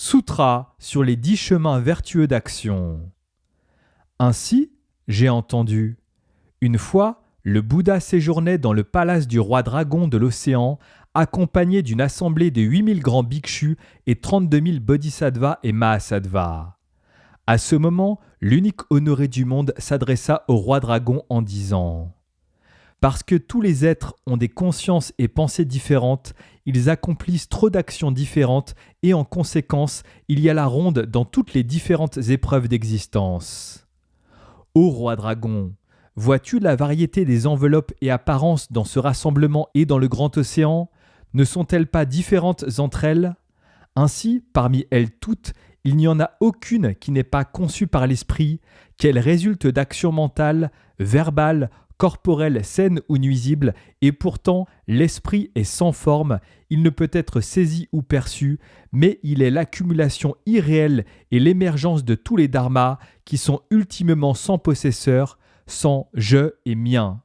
Sutra sur les 10 chemins vertueux d'action. Ainsi, j'ai entendu. Une fois, le Bouddha séjournait dans le palace du roi dragon de l'océan, accompagné d'une assemblée de 8000 grands bhikshus et 32 000 bodhisattvas et mahasattvas. À ce moment, l'unique honoré du monde s'adressa au roi dragon en disant « Parce que tous les êtres ont des consciences et pensées différentes, ils accomplissent trop d'actions différentes et en conséquence, il y a la ronde dans toutes les différentes épreuves d'existence. Ô roi dragon, vois-tu la variété des enveloppes et apparences dans ce rassemblement et dans le grand océan? Ne sont-elles pas différentes entre elles? Ainsi, parmi elles toutes, il n'y en a aucune qui n'est pas conçue par l'esprit, qu'elle résulte d'actions mentales, verbales, corporelles saines ou nuisibles, et pourtant l'esprit est sans forme, il ne peut être saisi ou perçu, mais il est l'accumulation irréelle et l'émergence de tous les dharmas qui sont ultimement sans possesseur, sans je et mien.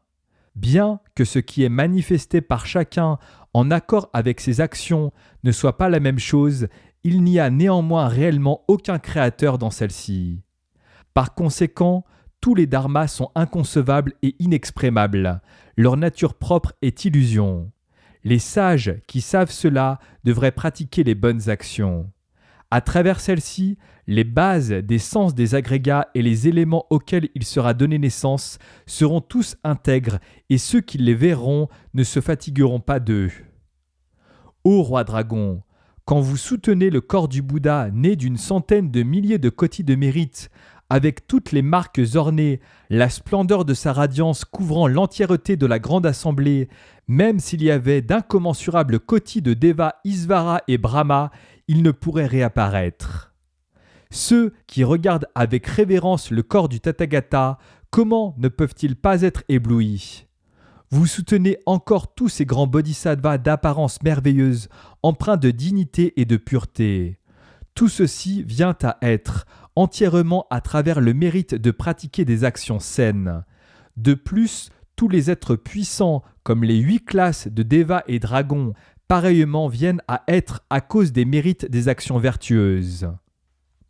Bien que ce qui est manifesté par chacun en accord avec ses actions ne soit pas la même chose, il n'y a néanmoins réellement aucun créateur dans celle-ci. Par conséquent, tous les dharmas sont inconcevables et inexprimables. Leur nature propre est illusion. Les sages qui savent cela devraient pratiquer les bonnes actions. À travers celles-ci, les bases des sens des agrégats et les éléments auxquels il sera donné naissance seront tous intègres et ceux qui les verront ne se fatigueront pas d'eux. Ô roi dragon, quand vous soutenez le corps du Bouddha né d'une centaine de milliers de kotis de mérite, avec toutes les marques ornées, la splendeur de sa radiance couvrant l'entièreté de la grande assemblée, même s'il y avait d'incommensurables kotis de Deva, Isvara et Brahma, il ne pourrait réapparaître. Ceux qui regardent avec révérence le corps du Tathagata, comment ne peuvent-ils pas être éblouis? Vous soutenez encore tous ces grands bodhisattvas d'apparence merveilleuse, empreints de dignité et de pureté. Tout ceci vient à être entièrement à travers le mérite de pratiquer des actions saines. De plus, tous les êtres puissants, comme les 8 classes de Deva et Dragons, pareillement viennent à être à cause des mérites des actions vertueuses.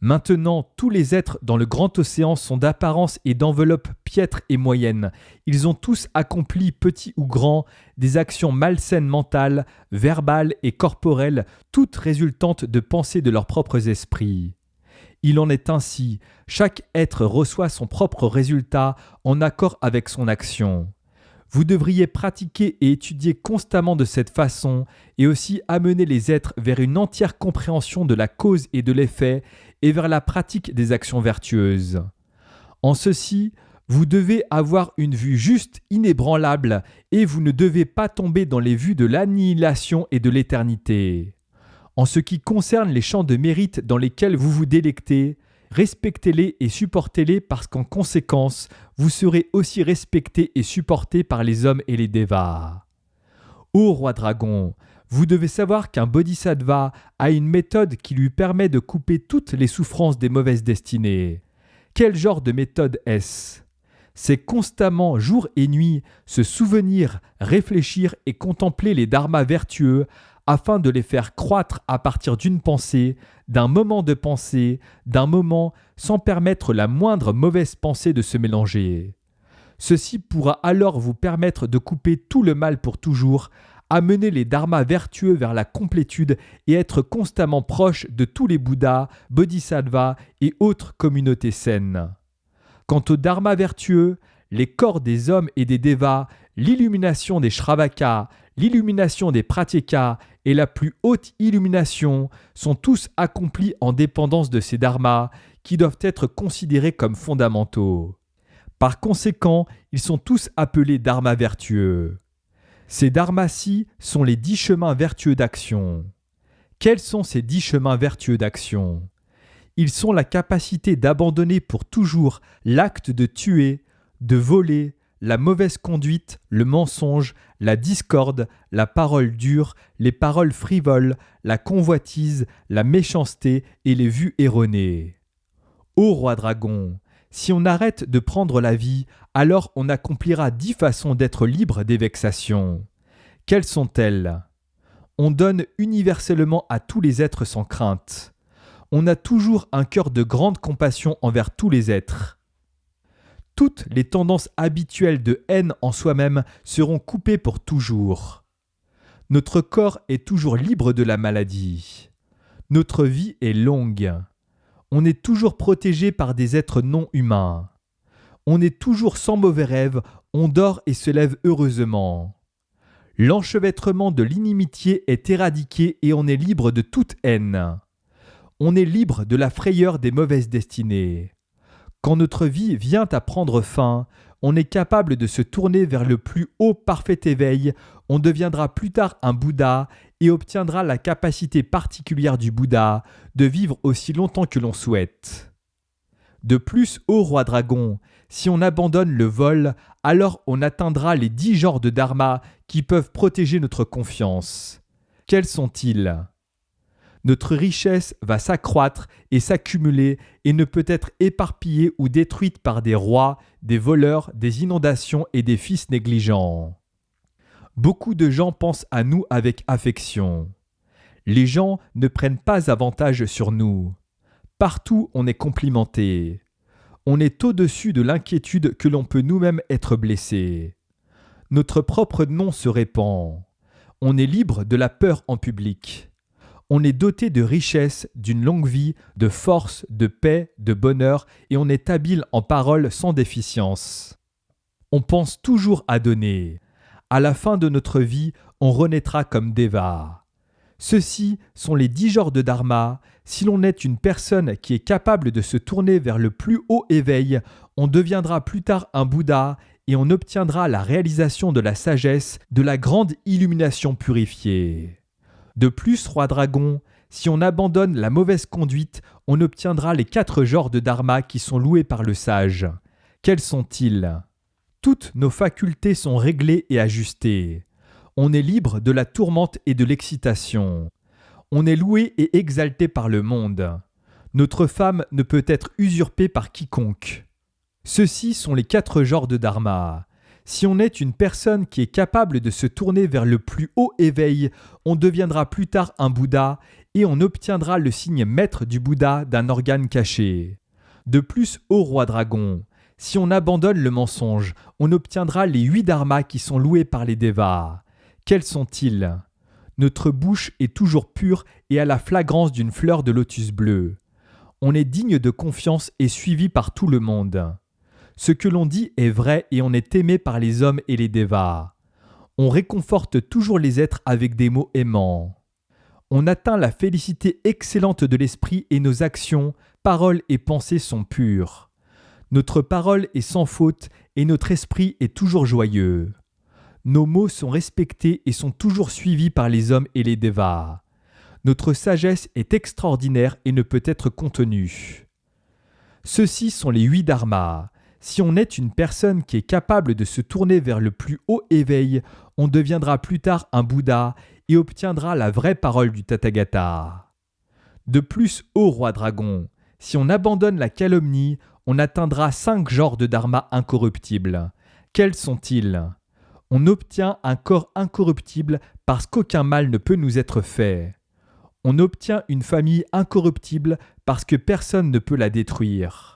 Maintenant, tous les êtres dans le grand océan sont d'apparence et d'enveloppe piètre et moyenne. Ils ont tous accompli, petits ou grands, des actions malsaines mentales, verbales et corporelles, toutes résultantes de pensées de leurs propres esprits. Il en est ainsi, chaque être reçoit son propre résultat en accord avec son action. Vous devriez pratiquer et étudier constamment de cette façon et aussi amener les êtres vers une entière compréhension de la cause et de l'effet et vers la pratique des actions vertueuses. En ceci, vous devez avoir une vue juste, inébranlable, et vous ne devez pas tomber dans les vues de l'annihilation et de l'éternité. En ce qui concerne les champs de mérite dans lesquels vous vous délectez, respectez-les et supportez-les parce qu'en conséquence, vous serez aussi respectés et supportés par les hommes et les devas. Ô roi dragon, vous devez savoir qu'un bodhisattva a une méthode qui lui permet de couper toutes les souffrances des mauvaises destinées. Quel genre de méthode est-ce? C'est constamment, jour et nuit, se souvenir, réfléchir et contempler les dharmas vertueux afin de les faire croître à partir d'une pensée, d'un moment de pensée, d'un moment sans permettre la moindre mauvaise pensée de se mélanger. Ceci pourra alors vous permettre de couper tout le mal pour toujours, amener les dharmas vertueux vers la complétude et être constamment proche de tous les Bouddhas, Bodhisattvas et autres communautés saines. Quant aux dharmas vertueux, les corps des hommes et des devas, l'illumination des Shravakas, l'illumination des Pratyakas et la plus haute illumination sont tous accomplis en dépendance de ces dharmas qui doivent être considérés comme fondamentaux. Par conséquent, ils sont tous appelés dharmas vertueux. Ces dharmas-ci sont les 10 chemins vertueux d'action. Quels sont ces 10 chemins vertueux d'action? Ils sont la capacité d'abandonner pour toujours l'acte de tuer, de voler, la mauvaise conduite, le mensonge, la discorde, la parole dure, les paroles frivoles, la convoitise, la méchanceté et les vues erronées. Ô roi dragon, si on arrête de prendre la vie, alors on accomplira 10 façons d'être libre des vexations. Quelles sont-elles? On donne universellement à tous les êtres sans crainte. On a toujours un cœur de grande compassion envers tous les êtres. Toutes les tendances habituelles de haine en soi-même seront coupées pour toujours. Notre corps est toujours libre de la maladie. Notre vie est longue. On est toujours protégé par des êtres non humains. On est toujours sans mauvais rêves, on dort et se lève heureusement. L'enchevêtrement de l'inimitié est éradiqué et on est libre de toute haine. On est libre de la frayeur des mauvaises destinées. Quand notre vie vient à prendre fin, on est capable de se tourner vers le plus haut parfait éveil, on deviendra plus tard un Bouddha et obtiendra la capacité particulière du Bouddha de vivre aussi longtemps que l'on souhaite. De plus, ô roi dragon, si on abandonne le vol, alors on atteindra les 10 genres de dharma qui peuvent protéger notre confiance. Quels sont-ils ? Notre richesse va s'accroître et s'accumuler et ne peut être éparpillée ou détruite par des rois, des voleurs, des inondations et des fils négligents. Beaucoup de gens pensent à nous avec affection. Les gens ne prennent pas avantage sur nous. Partout, on est complimenté. On est au-dessus de l'inquiétude que l'on peut nous-mêmes être blessé. Notre propre nom se répand. On est libre de la peur en public. On est doté de richesse, d'une longue vie, de force, de paix, de bonheur, et on est habile en paroles sans déficience. On pense toujours à donner. À la fin de notre vie, on renaîtra comme Deva. Ceux-ci sont les 10 genres de dharma. Si l'on est une personne qui est capable de se tourner vers le plus haut éveil, on deviendra plus tard un Bouddha et on obtiendra la réalisation de la sagesse, de la grande illumination purifiée. De plus, roi dragon, si on abandonne la mauvaise conduite, on obtiendra les 4 genres de dharma qui sont loués par le sage. Quels sont-ils ? Toutes nos facultés sont réglées et ajustées. On est libre de la tourmente et de l'excitation. On est loué et exalté par le monde. Notre femme ne peut être usurpée par quiconque. Ceux-ci sont les 4 genres de dharma. Si on est une personne qui est capable de se tourner vers le plus haut éveil, on deviendra plus tard un Bouddha et on obtiendra le signe maître du Bouddha d'un organe caché. De plus, ô roi dragon, si on abandonne le mensonge, on obtiendra les 8 dharmas qui sont loués par les devas. Quels sont-ils ? Notre bouche est toujours pure et a la flagrance d'une fleur de lotus bleu. On est digne de confiance et suivi par tout le monde. Ce que l'on dit est vrai et on est aimé par les hommes et les devas. On réconforte toujours les êtres avec des mots aimants. On atteint la félicité excellente de l'esprit et nos actions, paroles et pensées sont pures. Notre parole est sans faute et notre esprit est toujours joyeux. Nos mots sont respectés et sont toujours suivis par les hommes et les devas. Notre sagesse est extraordinaire et ne peut être contenue. Ceux-ci sont les 8 dharmas. Si on est une personne qui est capable de se tourner vers le plus haut éveil, on deviendra plus tard un Bouddha et obtiendra la vraie parole du Tathagata. De plus, ô roi dragon, si on abandonne la calomnie, on atteindra 5 genres de dharma incorruptibles. Quels sont-ils ? On obtient un corps incorruptible parce qu'aucun mal ne peut nous être fait. On obtient une famille incorruptible parce que personne ne peut la détruire.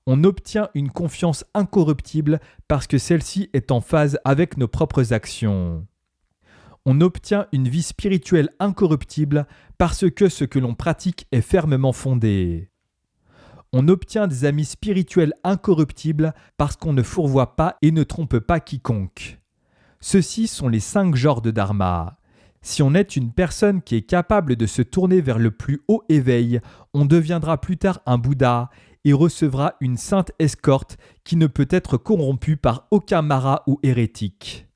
On obtient une confiance incorruptible parce que celle-ci est en phase avec nos propres actions. On obtient une vie spirituelle incorruptible parce que ce que l'on pratique est fermement fondé. On obtient des amis spirituels incorruptibles parce qu'on ne fourvoie pas et ne trompe pas quiconque. Ceux-ci sont les 5 genres de dharma. Si on est une personne qui est capable de se tourner vers le plus haut éveil, on deviendra plus tard un Bouddha et recevra une sainte escorte qui ne peut être corrompue par aucun mara ou hérétique.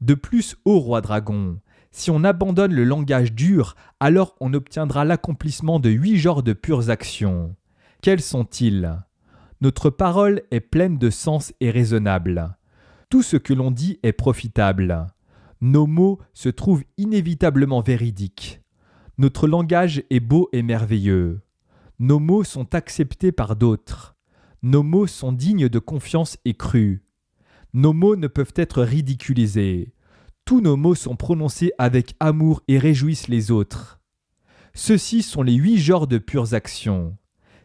De plus, ô roi dragon, si on abandonne le langage dur, alors on obtiendra l'accomplissement de 8 genres de pures actions. Quels sont-ils ? Notre parole est pleine de sens et raisonnable. Tout ce que l'on dit est profitable. Nos mots se trouvent inévitablement véridiques. Notre langage est beau et merveilleux. Nos mots sont acceptés par d'autres. Nos mots sont dignes de confiance et crus. Nos mots ne peuvent être ridiculisés. Tous nos mots sont prononcés avec amour et réjouissent les autres. Ceux-ci sont les 8 genres de pures actions.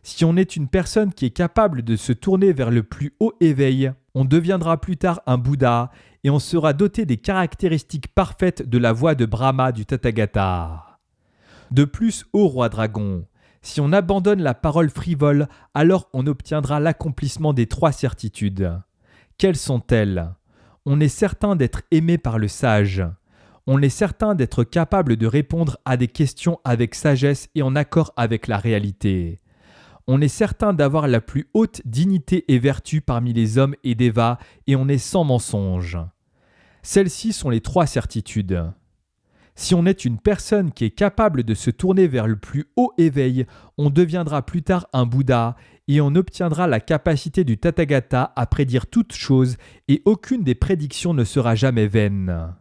Si on est une personne qui est capable de se tourner vers le plus haut éveil, on deviendra plus tard un Bouddha et on sera doté des caractéristiques parfaites de la voie de Brahma du Tathagata. De plus, ô roi dragon, si on abandonne la parole frivole, alors on obtiendra l'accomplissement des 3 certitudes. Quelles sont-elles ? On est certain d'être aimé par le sage. On est certain d'être capable de répondre à des questions avec sagesse et en accord avec la réalité. On est certain d'avoir la plus haute dignité et vertu parmi les hommes et dévas et on est sans mensonge. Celles-ci sont les 3 certitudes. Si on est une personne qui est capable de se tourner vers le plus haut éveil, on deviendra plus tard un Bouddha et on obtiendra la capacité du Tathagata à prédire toutes choses et aucune des prédictions ne sera jamais vaine.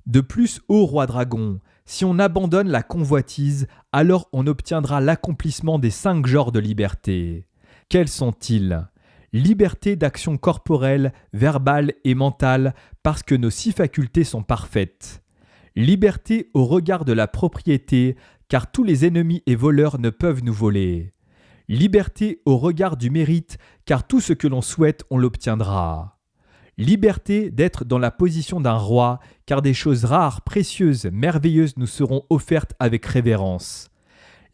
De plus, ô roi dragon, si on abandonne la convoitise, alors on obtiendra l'accomplissement des 5 genres de liberté. Quels sont-ils ? Liberté d'action corporelle, verbale et mentale, parce que nos 6 facultés sont parfaites. Liberté au regard de la propriété, car tous les ennemis et voleurs ne peuvent nous voler. Liberté au regard du mérite, car tout ce que l'on souhaite, on l'obtiendra. Liberté d'être dans la position d'un roi, car des choses rares, précieuses, merveilleuses nous seront offertes avec révérence.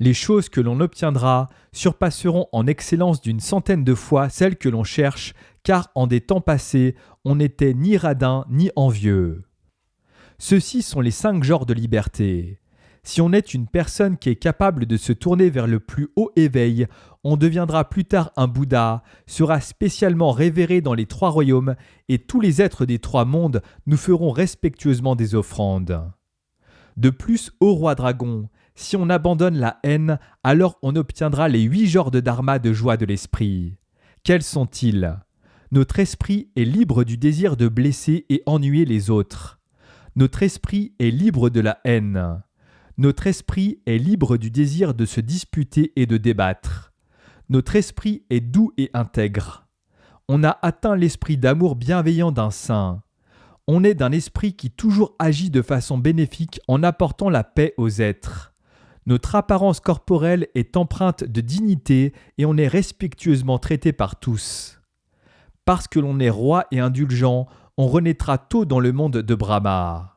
Les choses que l'on obtiendra surpasseront en excellence d'une centaine de fois celles que l'on cherche, car en des temps passés, on n'était ni radin ni envieux. Ceux-ci sont les 5 genres de liberté. Si on est une personne qui est capable de se tourner vers le plus haut éveil, on deviendra plus tard un Bouddha, sera spécialement révéré dans les 3 royaumes, et tous les êtres des 3 mondes nous feront respectueusement des offrandes. De plus, ô roi dragon, si on abandonne la haine, alors on obtiendra les 8 genres de dharma de joie de l'esprit. Quels sont-ils ? Notre esprit est libre du désir de blesser et ennuyer les autres. Notre esprit est libre de la haine. Notre esprit est libre du désir de se disputer et de débattre. Notre esprit est doux et intègre. On a atteint l'esprit d'amour bienveillant d'un saint. On est d'un esprit qui toujours agit de façon bénéfique en apportant la paix aux êtres. Notre apparence corporelle est empreinte de dignité et on est respectueusement traité par tous. Parce que l'on est roi et indulgent, on renaîtra tôt dans le monde de Brahma.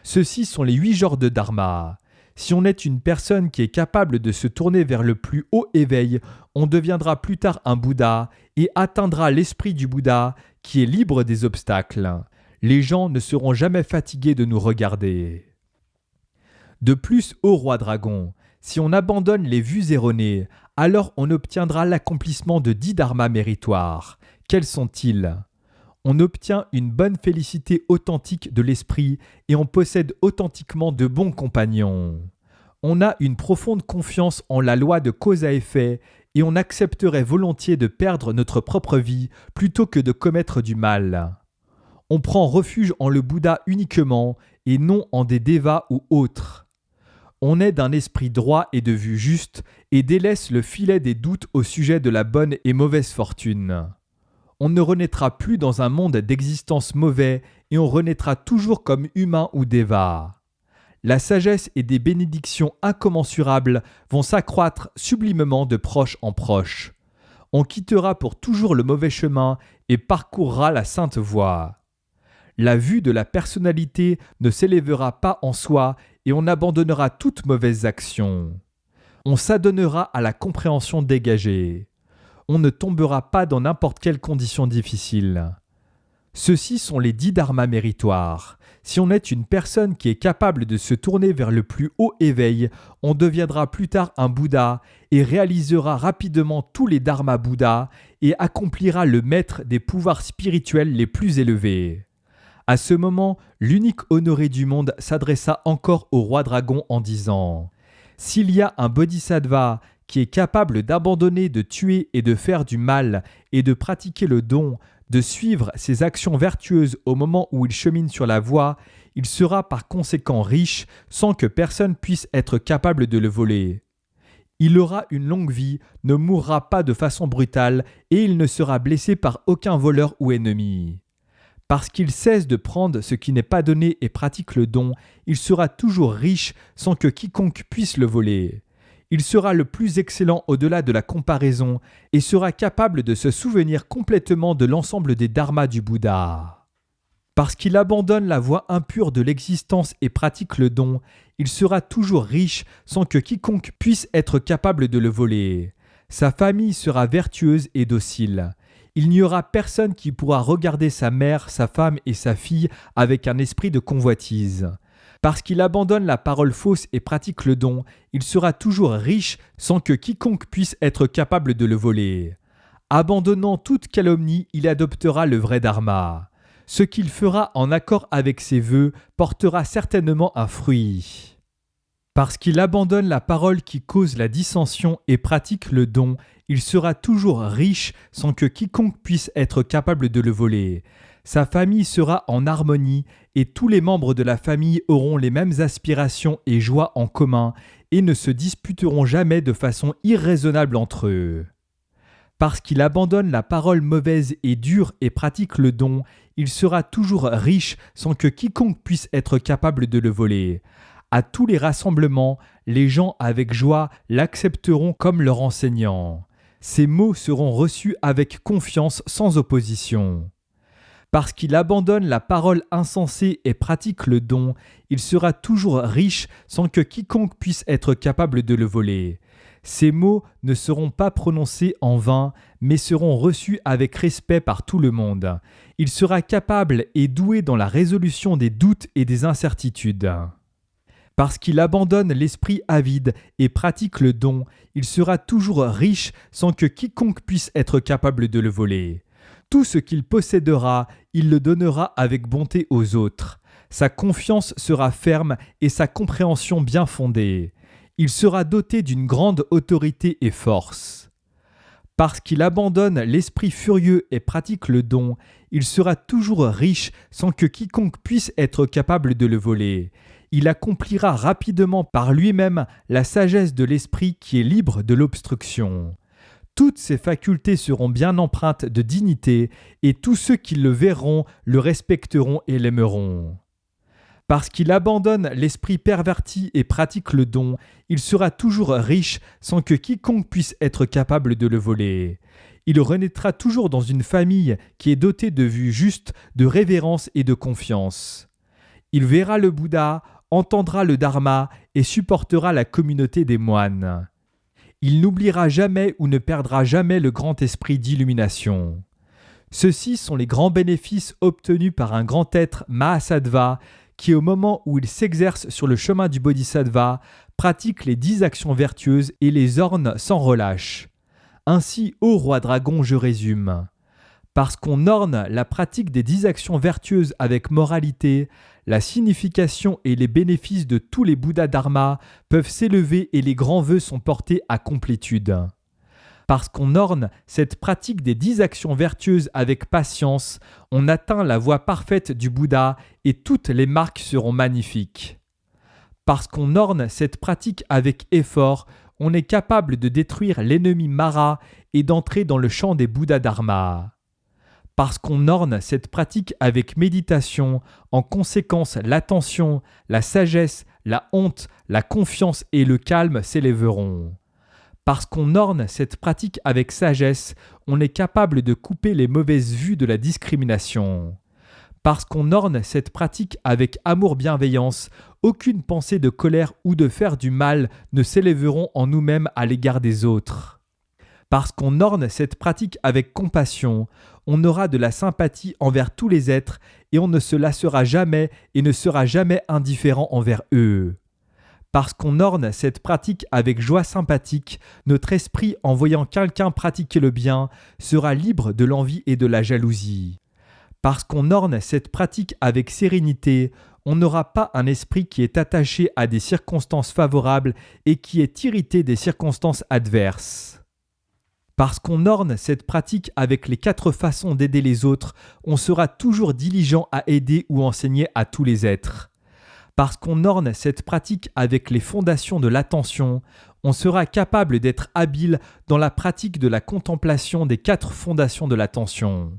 Ceux-ci sont les 8 genres de dharma. Si on est une personne qui est capable de se tourner vers le plus haut éveil, on deviendra plus tard un Bouddha et atteindra l'esprit du Bouddha qui est libre des obstacles. Les gens ne seront jamais fatigués de nous regarder. De plus, ô roi dragon, si on abandonne les vues erronées, alors on obtiendra l'accomplissement de 10 dharmas méritoires. Quels sont-ils ? On obtient une bonne félicité authentique de l'esprit et on possède authentiquement de bons compagnons. On a une profonde confiance en la loi de cause à effet et on accepterait volontiers de perdre notre propre vie plutôt que de commettre du mal. On prend refuge en le Bouddha uniquement et non en des dévas ou autres. On est d'un esprit droit et de vue juste et délaisse le filet des doutes au sujet de la bonne et mauvaise fortune. On ne renaîtra plus dans un monde d'existence mauvais et on renaîtra toujours comme humain ou déva. La sagesse et des bénédictions incommensurables vont s'accroître sublimement de proche en proche. On quittera pour toujours le mauvais chemin et parcourra la sainte voie. La vue de la personnalité ne s'élèvera pas en soi et on abandonnera toute mauvaise action. On s'adonnera à la compréhension dégagée. On ne tombera pas dans n'importe quelle condition difficile. Ceux-ci sont les 10 dharmas méritoires. Si on est une personne qui est capable de se tourner vers le plus haut éveil, on deviendra plus tard un Bouddha et réalisera rapidement tous les dharmas Bouddha et accomplira le maître des pouvoirs spirituels les plus élevés. À ce moment, l'unique honoré du monde s'adressa encore au roi dragon en disant « S'il y a un bodhisattva qui est capable d'abandonner, de tuer et de faire du mal et de pratiquer le don, de suivre ses actions vertueuses au moment où il chemine sur la voie, il sera par conséquent riche sans que personne puisse être capable de le voler. Il aura une longue vie, ne mourra pas de façon brutale et il ne sera blessé par aucun voleur ou ennemi. Parce qu'il cesse de prendre ce qui n'est pas donné et pratique le don, il sera toujours riche sans que quiconque puisse le voler. Il sera le plus excellent au-delà de la comparaison et sera capable de se souvenir complètement de l'ensemble des dharmas du Bouddha. Parce qu'il abandonne la voie impure de l'existence et pratique le don, il sera toujours riche sans que quiconque puisse être capable de le voler. Sa famille sera vertueuse et docile. Il n'y aura personne qui pourra regarder sa mère, sa femme et sa fille avec un esprit de convoitise. Parce qu'il abandonne la parole fausse et pratique le don, il sera toujours riche sans que quiconque puisse être capable de le voler. Abandonnant toute calomnie, il adoptera le vrai dharma. Ce qu'il fera en accord avec ses vœux portera certainement un fruit. Parce qu'il abandonne la parole qui cause la dissension et pratique le don, il sera toujours riche sans que quiconque puisse être capable de le voler. Sa famille sera en harmonie et tous les membres de la famille auront les mêmes aspirations et joies en commun et ne se disputeront jamais de façon irraisonnable entre eux. Parce qu'il abandonne la parole mauvaise et dure et pratique le don, il sera toujours riche sans que quiconque puisse être capable de le voler. À tous les rassemblements, les gens avec joie l'accepteront comme leur enseignant. Ses mots seront reçus avec confiance sans opposition. Parce qu'il abandonne la parole insensée et pratique le don, il sera toujours riche sans que quiconque puisse être capable de le voler. Ces mots ne seront pas prononcés en vain, mais seront reçus avec respect par tout le monde. Il sera capable et doué dans la résolution des doutes et des incertitudes. Parce qu'il abandonne l'esprit avide et pratique le don, il sera toujours riche sans que quiconque puisse être capable de le voler. Tout ce qu'il possédera, il le donnera avec bonté aux autres. Sa confiance sera ferme et sa compréhension bien fondée. Il sera doté d'une grande autorité et force. Parce qu'il abandonne l'esprit furieux et pratique le don, il sera toujours riche sans que quiconque puisse être capable de le voler. Il accomplira rapidement par lui-même la sagesse de l'esprit qui est libre de l'obstruction. Toutes ses facultés seront bien empreintes de dignité, et tous ceux qui le verront le respecteront et l'aimeront. Parce qu'il abandonne l'esprit perverti et pratique le don, il sera toujours riche sans que quiconque puisse être capable de le voler. Il renaîtra toujours dans une famille qui est dotée de vues justes, de révérence et de confiance. Il verra le Bouddha, entendra le Dharma et supportera la communauté des moines. Il n'oubliera jamais ou ne perdra jamais le grand esprit d'illumination. Ceux-ci sont les grands bénéfices obtenus par un grand être Mahasattva qui, au moment où il s'exerce sur le chemin du Bodhisattva, pratique les 10 actions vertueuses et les orne sans relâche. Ainsi, ô roi dragon, je résume. Parce qu'on orne la pratique des 10 actions vertueuses avec moralité, la signification et les bénéfices de tous les Bouddhas Dharma peuvent s'élever et les grands vœux sont portés à complétude. Parce qu'on orne cette pratique des 10 actions vertueuses avec patience, on atteint la voie parfaite du Bouddha et toutes les marques seront magnifiques. Parce qu'on orne cette pratique avec effort, on est capable de détruire l'ennemi Mara et d'entrer dans le champ des Bouddhas Dharma. Parce qu'on orne cette pratique avec méditation, en conséquence l'attention, la sagesse, la honte, la confiance et le calme s'élèveront. Parce qu'on orne cette pratique avec sagesse, on est capable de couper les mauvaises vues de la discrimination. Parce qu'on orne cette pratique avec amour-bienveillance, aucune pensée de colère ou de faire du mal ne s'élèveront en nous-mêmes à l'égard des autres. Parce qu'on orne cette pratique avec compassion, on aura de la sympathie envers tous les êtres et on ne se lassera jamais et ne sera jamais indifférent envers eux. Parce qu'on orne cette pratique avec joie sympathique, notre esprit, en voyant quelqu'un pratiquer le bien, sera libre de l'envie et de la jalousie. Parce qu'on orne cette pratique avec sérénité, on n'aura pas un esprit qui est attaché à des circonstances favorables et qui est irrité des circonstances adverses. Parce qu'on orne cette pratique avec les 4 façons d'aider les autres, on sera toujours diligent à aider ou enseigner à tous les êtres. Parce qu'on orne cette pratique avec les fondations de l'attention, on sera capable d'être habile dans la pratique de la contemplation des 4 fondations de l'attention.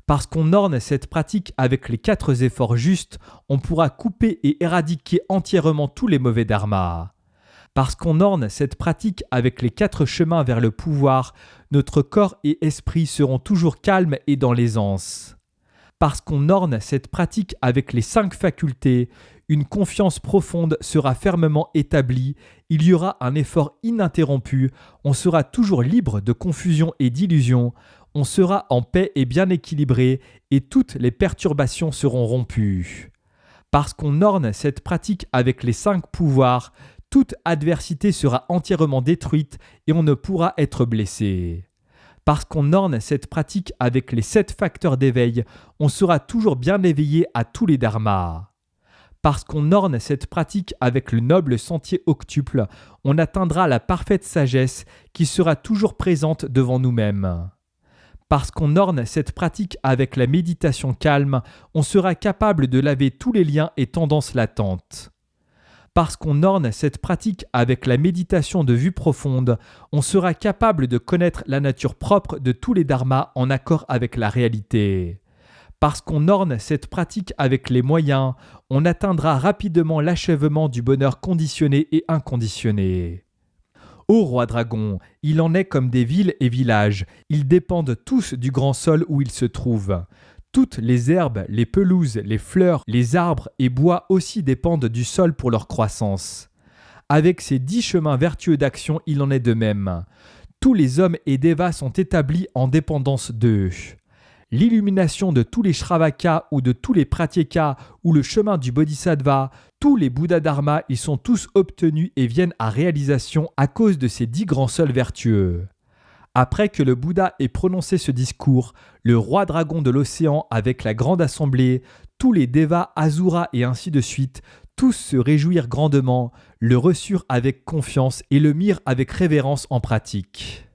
Parce qu'on orne cette pratique avec les 4 efforts justes, on pourra couper et éradiquer entièrement tous les mauvais dharmas. Parce qu'on orne cette pratique avec les 4 chemins vers le pouvoir, notre corps et esprit seront toujours calmes et dans l'aisance. Parce qu'on orne cette pratique avec les 5 facultés, une confiance profonde sera fermement établie, il y aura un effort ininterrompu, on sera toujours libre de confusion et d'illusion, on sera en paix et bien équilibré, et toutes les perturbations seront rompues. Parce qu'on orne cette pratique avec les 5 pouvoirs, toute adversité sera entièrement détruite et on ne pourra être blessé. Parce qu'on orne cette pratique avec les 7 facteurs d'éveil, on sera toujours bien éveillé à tous les dharmas. Parce qu'on orne cette pratique avec le noble sentier octuple, on atteindra la parfaite sagesse qui sera toujours présente devant nous-mêmes. Parce qu'on orne cette pratique avec la méditation calme, on sera capable de laver tous les liens et tendances latentes. Parce qu'on orne cette pratique avec la méditation de vue profonde, on sera capable de connaître la nature propre de tous les dharmas en accord avec la réalité. Parce qu'on orne cette pratique avec les moyens, on atteindra rapidement l'achèvement du bonheur conditionné et inconditionné. Ô roi dragon, il en est comme des villes et villages, ils dépendent tous du grand sol où ils se trouvent. Toutes les herbes, les pelouses, les fleurs, les arbres et bois aussi dépendent du sol pour leur croissance. Avec ces 10 chemins vertueux d'action, il en est de même. Tous les hommes et devas sont établis en dépendance d'eux. L'illumination de tous les Shravakas ou de tous les Pratyeka ou le chemin du Bodhisattva, tous les Bouddhas Dharma, ils sont tous obtenus et viennent à réalisation à cause de ces 10 grands sols vertueux. Après que le Bouddha ait prononcé ce discours, le roi dragon de l'océan avec la grande assemblée, tous les Devas, Asuras et ainsi de suite, tous se réjouirent grandement, le reçurent avec confiance et le mirent avec révérence en pratique.